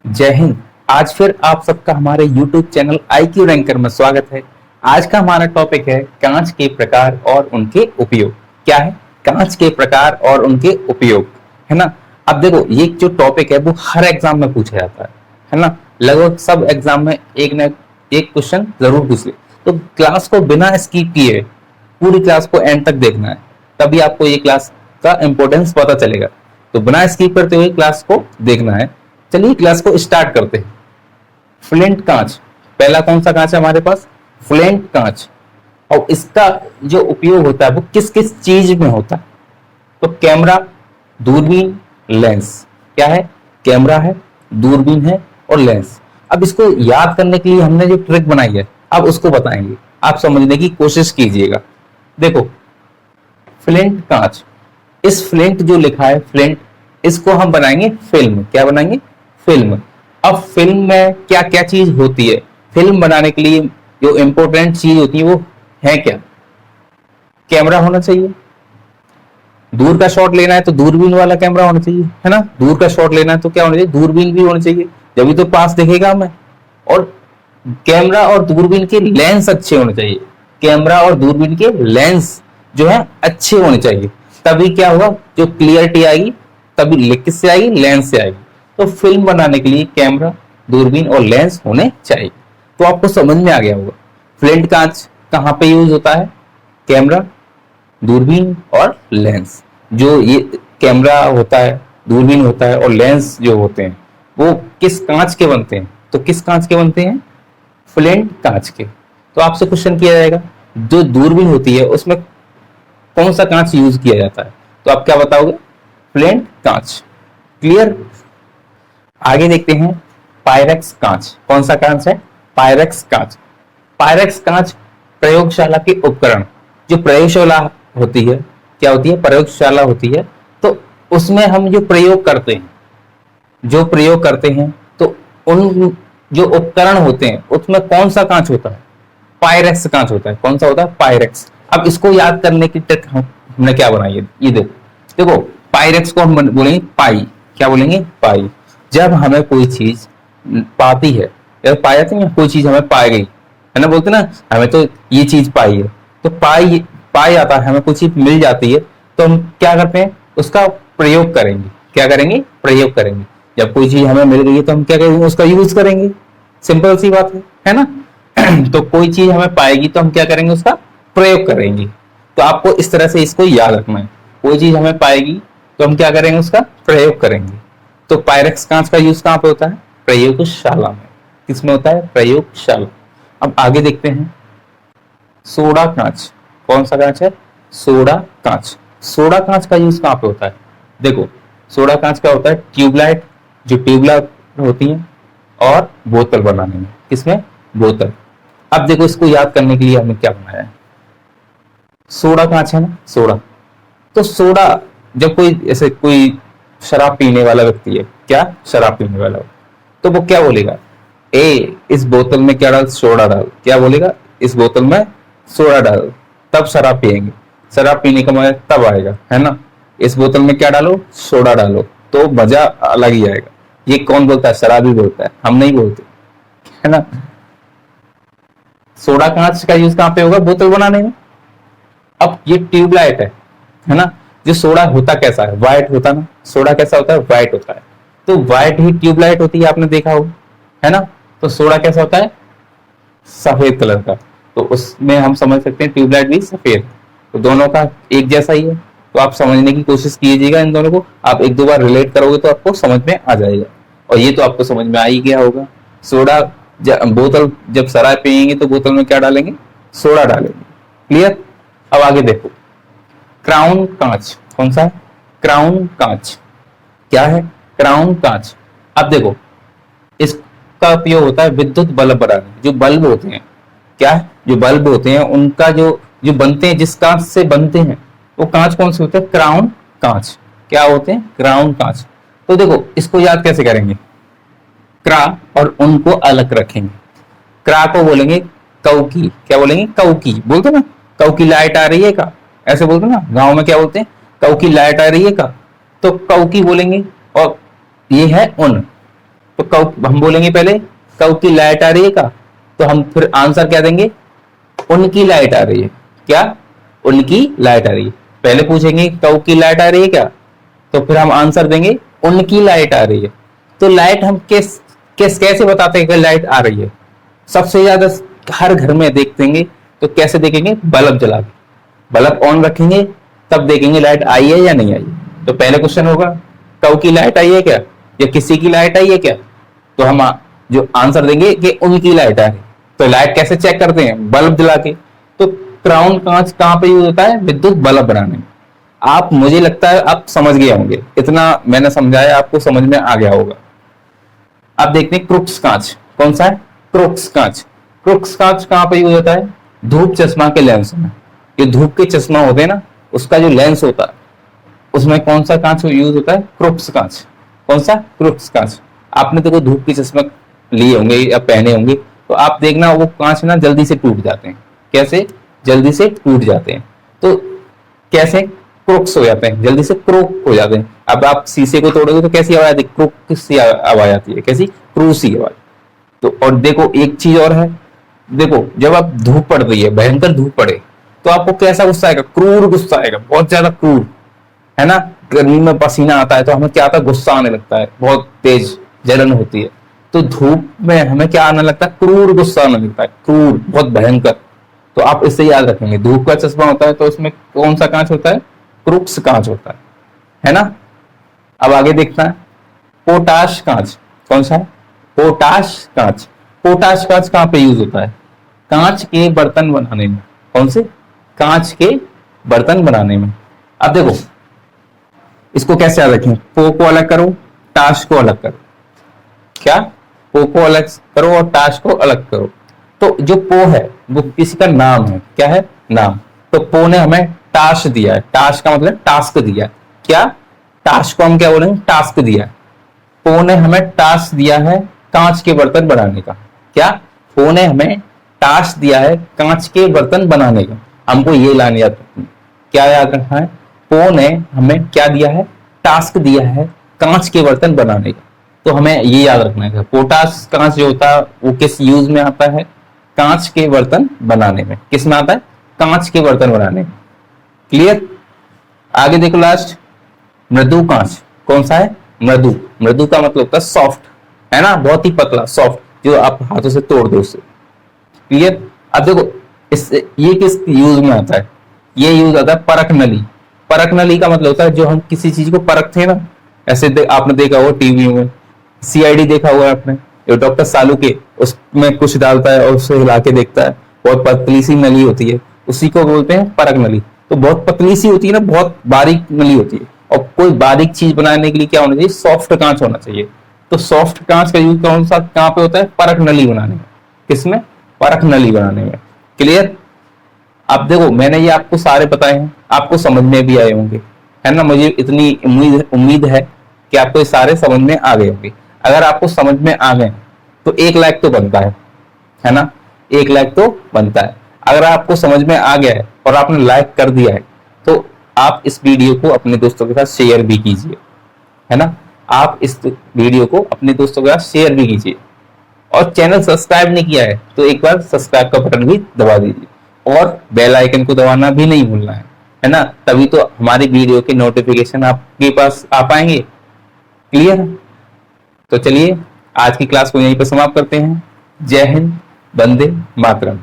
जय हिंद। आज फिर आप सबका हमारे YouTube चैनल IQ रैंकर में स्वागत है। आज का हमारा टॉपिक है कांच के प्रकार और उनके उपयोग। क्या है? कांच के प्रकार और उनके उपयोग, है ना। अब देखो, ये जो टॉपिक है वो हर एग्जाम में पूछा जाता है ना। लगभग सब एग्जाम में एक न एक क्वेश्चन जरूर पूछ ले। तो क्लास को बिना स्किप किए पूरी क्लास को एंड तक देखना है, तभी आपको ये क्लास का इंपॉर्टेंस पता चलेगा। तो बिना स्किप करते हुए क्लास को देखना है। चलिए क्लास को स्टार्ट करते हैं। फ्लिंट कांच, पहला कौन सा कांच है हमारे पास? फ्लिंट कांच। और इसका जो उपयोग होता है वो किस किस चीज में होता है? तो कैमरा, दूरबीन, लेंस। क्या है? कैमरा है, दूरबीन है और लेंस। अब इसको याद करने के लिए हमने जो ट्रिक बनाई है अब उसको बताएंगे, आप समझने की कोशिश कीजिएगा। देखो, फ्लिंट कांच, इस फ्लिंट जो लिखा है फ्लिंट, इसको हम बनाएंगे फिल्म। क्या बनाएंगे? फिल्म। अब फिल्म में क्या क्या चीज होती है? फिल्म बनाने के लिए जो इंपॉर्टेंट चीज होती है वो है क्या? कैमरा होना चाहिए। दूर का शॉट लेना है तो दूरबीन वाला कैमरा होना चाहिए, है ना। दूर का शॉट लेना है तो क्या होना चाहिए? दूरबीन भी होना चाहिए, जब तो पास दिखेगा हमें। और कैमरा और दूरबीन के लेंस अच्छे होने चाहिए। कैमरा और दूरबीन के लेंस जो है अच्छे होने चाहिए, तभी क्या होगा? जो क्लियरिटी आएगी तभी किससे आएगी? लेंस से आएगी। तो फिल्म बनाने के लिए कैमरा, दूरबीन और लेंस होने चाहिए। तो आपको समझ में आ गया होगा फ्लिंट कांच कहाँ पे यूज होता है। कैमरा, दूरबीन और लेंस। जो ये कैमरा होता है, दूरबीन होता है और लेंस जो होते हैं वो किस कांच के बनते हैं? तो किस कांच के बनते हैं? फ्लिंट कांच के। तो आपसे क्वेश्चन किया जाएगा जो दूरबीन होती है उसमें कौन सा कांच यूज किया जाता है? तो आप क्या बताओगे? फ्लिंट कांच। क्लियर। आगे देखते हैं पायरेक्स कांच। कौन सा कांच है? पायरेक्स कांच। पायरेक्स कांच प्रयोगशाला के उपकरण, जो प्रयोगशाला होती है, क्या होती है? प्रयोगशाला होती है। तो उसमें हम जो प्रयोग करते हैं, तो उन जो उपकरण होते हैं उसमें कौन सा कांच होता है? पायरेक्स कांच होता है। कौन सा होता है? पायरेक्स। अब इसको याद करने की ट्रिक हमने क्या बनाई है, ये देखो। देखो, पायरेक्स को हम बोलेंगे पाई। क्या बोलेंगे? पाई। जब हमें कोई चीज पाती है या पाई जाती है, कोई चीज हमें पाई गई, है ना, बोलते ना हमें तो ये चीज पाई है। तो पाई जाता है, हमें कोई चीज मिल जाती है तो हम क्या करते हैं? उसका प्रयोग करेंगे। क्या करेंगे? प्रयोग करेंगे। जब कोई चीज हमें मिल गई है तो हम क्या करेंगे? उसका यूज करेंगे। सिंपल सी बात है ना। तो कोई चीज हमें पाएगी तो हम क्या करेंगे? उसका प्रयोग करेंगे। तो आपको इस तरह से इसको याद रखना है। कोई चीज हमें पाएगी तो हम क्या करेंगे? उसका प्रयोग करेंगे। तो पायरेक्स कांच का यूज कहां पे होता है? प्रयोगशाला में। किसमें होता है? प्रयोगशाला। अब आगे देखते हैं सोडा कांच। कौन सा कांच है? सोडा कांच। सोडा कांच का यूज कहां पे होता है? देखो, सोडा कांच का होता है ट्यूबलाइट, जो ट्यूबलाइट होती है, और बोतल बनाने में। किसमें? बोतल। अब देखो, इसको याद करने के लिए हमने क्या बनाया है? सोडा कांच है ना, सोडा। तो सोडा, जब कोई ऐसे कोई शराब पीने वाला व्यक्ति है, क्या शराब पीने वाला, तो वो क्या बोलेगा? इस बोतल में क्या डाल? सोडा डाल। क्या बोलेगा? इस बोतल में सोडा डाल, तब शराब पियेंगे। शराब पीने का मजा तब आएगा, है ना। इस बोतल में क्या डालो? सोडा डालो, तो मजा अलग ही आएगा। ये कौन बोलता है? शराबी बोलता है, हम नहीं बोलते, है ना। सोडा कांच का यूज कहां पे होगा? बोतल बनाने में। अब ये ट्यूबलाइट है ना। जो सोडा होता कैसा है? व्हाइट होता ना। सोडा कैसा होता है? व्हाइट होता है। तो व्हाइट ही ट्यूबलाइट होती है, आपने देखा हो, है ना। तो सोडा कैसा होता है? सफेद कलर का। तो उसमें हम समझ सकते हैं ट्यूबलाइट भी सफेद। तो दोनों का एक जैसा ही है। तो आप समझने की कोशिश कीजिएगा इन दोनों को। आप एक दो बार रिलेट करोगे तो आपको समझ में आ जाएगा। और ये तो आपको समझ में आ ही गया होगा। सोडा, बोतल, जब शराब पियेंगे तो बोतल में क्या डालेंगे? सोडा डालेंगे। क्लियर। अब आगे देखो, क्राउन कांच। कौन सा है? क्राउन कांच। क्या है? क्राउन कांच। अब देखो, इसका उपयोग होता है विद्युत बल्ब बनाने। जो बल्ब होते हैं, क्या है? जो बल्ब होते हैं उनका जो जो बनते हैं, जिस कांच से बनते हैं, वो कांच कौन से होते हैं? क्राउन कांच। क्या होते हैं? क्राउन कांच। तो देखो, इसको याद कैसे करेंगे? क्रा और उनको अलग रखेंगे। क्रा को बोलेंगे कौकी। क्या बोलेंगे? कौकी। बोलते ना, कौकी लाइट आ रही है का, ऐसे बोलते ना। गांव में क्या बोलते हैं? कौकी लाइट आ रही है का। तो कौकी बोलेंगे। और ये है उन, तो कब हम बोलेंगे पहले कब की लाइट आ रही है का, तो हम फिर आंसर क्या देंगे, उनकी लाइट आ रही है। क्या, उनकी लाइट आ रही है। पहले पूछेंगे कब की लाइट आ रही है क्या, तो फिर हम आंसर देंगे उनकी लाइट आ रही है। तो लाइट हम कैसे बताते हैं कि लाइट आ रही है? सबसे ज्यादा हर घर में देखेंगे तो कैसे देखेंगे, बल्ब जला के, बल्ब ऑन रखेंगे तब देखेंगे लाइट आई है या नहीं आई। तो पहले क्वेश्चन होगा कब की लाइट आई है क्या, या किसी की लाइट आई है क्या, तो हम जो आंसर देंगे कि उनकी लाइट आई है। तो लाइट कैसे चेक करते हैं, बल्ब जला के। तो क्राउन कांच कहां पे यूज होता है, विद्युत बल्ब बनाने में। आप, मुझे लगता है आप समझ गए होंगे, इतना मैंने समझाया आपको समझ में आ गया होगा। अब देखते हैं क्रुक्स कांच, कौन सा है, क्रुक्स कांच। क्रुक्स कांच कहां पे यूज होता है, धूप चश्मा के लेंस में। ये धूप के चश्मा होते हैं ना, उसका जो लेंस होता है उसमें कौन सा कांच यूज होता है, क्रुक्स कांच। कौन सा, क्रुक्स कांच। आपने तो कोई धूप के चश्मा लिए होंगे या पहने होंगे, तो आप देखना वो कांच ना जल्दी से टूट जाते हैं। कैसे, जल्दी से टूट जाते हैं। तो कैसे, क्रुक्स हो जाते हैं, जल्दी से क्रोक हो जाते हैं। अब आप शीशे को तोड़ोगे तो कैसी आवाज आती है, क्रुक सी आवाज आती है, कैसी, क्रू सी आवाज। तो और देखो एक चीज और है, देखो जब आप धूप पड़ रही है, भयंकर धूप पड़े, तो आपको कैसा गुस्सा आएगा, क्रूर गुस्सा आएगा, बहुत ज्यादा क्रूर, है ना। गर्मी में पसीना आता है तो हमें क्या आता है, गुस्सा आने लगता है, बहुत तेज जलन होती है। तो धूप में हमें क्या आने लगता है, क्रूर गुस्सा आने लगता है, क्रूर, बहुत भयंकर। तो आप इससे याद रखेंगे, धूप का चश्मा होता है तो उसमें कौन सा कांच होता है, क्रुक्स कांच होता है ना। अब आगे देखना है, पोटाश कांच, कौन सा है, पोटाश कांच। पोटाश कांच कहां पे यूज होता है, कांच के बर्तन बनाने में। कौन से, कांच के बर्तन बनाने में। अब देखो इसको कैसे याद रखें, पो को अलग करो, टाश को अलग करो। क्या, पो को अलग करो और टाश को अलग करो। तो जो पो है वो किसी का नाम है, क्या है, नाम। तो पो ने हमें टास्क दिया है, टास्क का मतलब टास्क दिया है। क्या, टास्क को हम क्या बोलेंगे, टास्क दिया है। पो ने हमें टास्क दिया है कांच के बर्तन बनाने का। क्या, पो ने हमें टास्क दिया है कांच के बर्तन बनाने का। हमको ये लाने याद रखना, क्या याद रखना है, पो ने हमें क्या दिया है, टास्क दिया है कांच के बर्तन बनाने का। तो हमें ये याद रखना है, पोटाश कांच जो होता है वो किस यूज में आता है, कांच के बर्तन बनाने में। किस में आता है, कांच के बर्तन बनाने में। क्लियर। आगे देखो लास्ट, मृदु कांच, कौन सा है, मृदु। मृदु का मतलब होता है सॉफ्ट, है ना, बहुत ही पतला, सॉफ्ट, जो आप हाथों से तोड़ दो उसे। क्लियर। अब देखो ये किस यूज में आता है, ये यूज आता है परख नली। परख नली का मतलब होता है जो हम किसी चीज को परखते हैं ना, ऐसे आपने देखा हो टीवी में, सीआईडी देखा हुआ है आपने, जो डॉक्टर सालू के उसमें कुछ डालता है और उसे हिला के देखता है, बहुत पतली सी नली होती है, उसी को बोलते हैं परख नली। तो बहुत पतली सी होती है ना, बहुत बारीक नली होती है। और कोई बारीक चीज बनाने के लिए क्या होना चाहिए, सॉफ्ट कांच होना चाहिए। तो सॉफ्ट कांच का यूज कौन सा, कहां पे होता है, परख नली बनाने में। किसमें, परख नली बनाने में। क्लियर। अब देखो मैंने ये आपको सारे बताए हैं, आपको समझ में भी आए होंगे, है ना। मुझे इतनी उम्मीद है कि आपको ये सारे समझ में आ गए होंगे। अगर आपको समझ में आ गए तो 1 लाइक तो बनता है ना, 1 लाइक तो बनता है। अगर आपको समझ में आ गया है और आपने लाइक कर दिया है तो आप इस वीडियो को अपने दोस्तों के साथ शेयर भी कीजिए, है ना। आप इस वीडियो को अपने दोस्तों के साथ शेयर भी कीजिए। और चैनल सब्सक्राइब नहीं किया है तो एक बार सब्सक्राइब का बटन भी दबा दीजिए और बेल आइकन को दबाना भी नहीं भूलना है ना। तभी तो हमारी वीडियो के नोटिफिकेशन आपके पास आ पाएंगे। क्लियर। तो चलिए आज की क्लास को यहीं पर समाप्त करते हैं। जय हिंद, वंदे मातरम।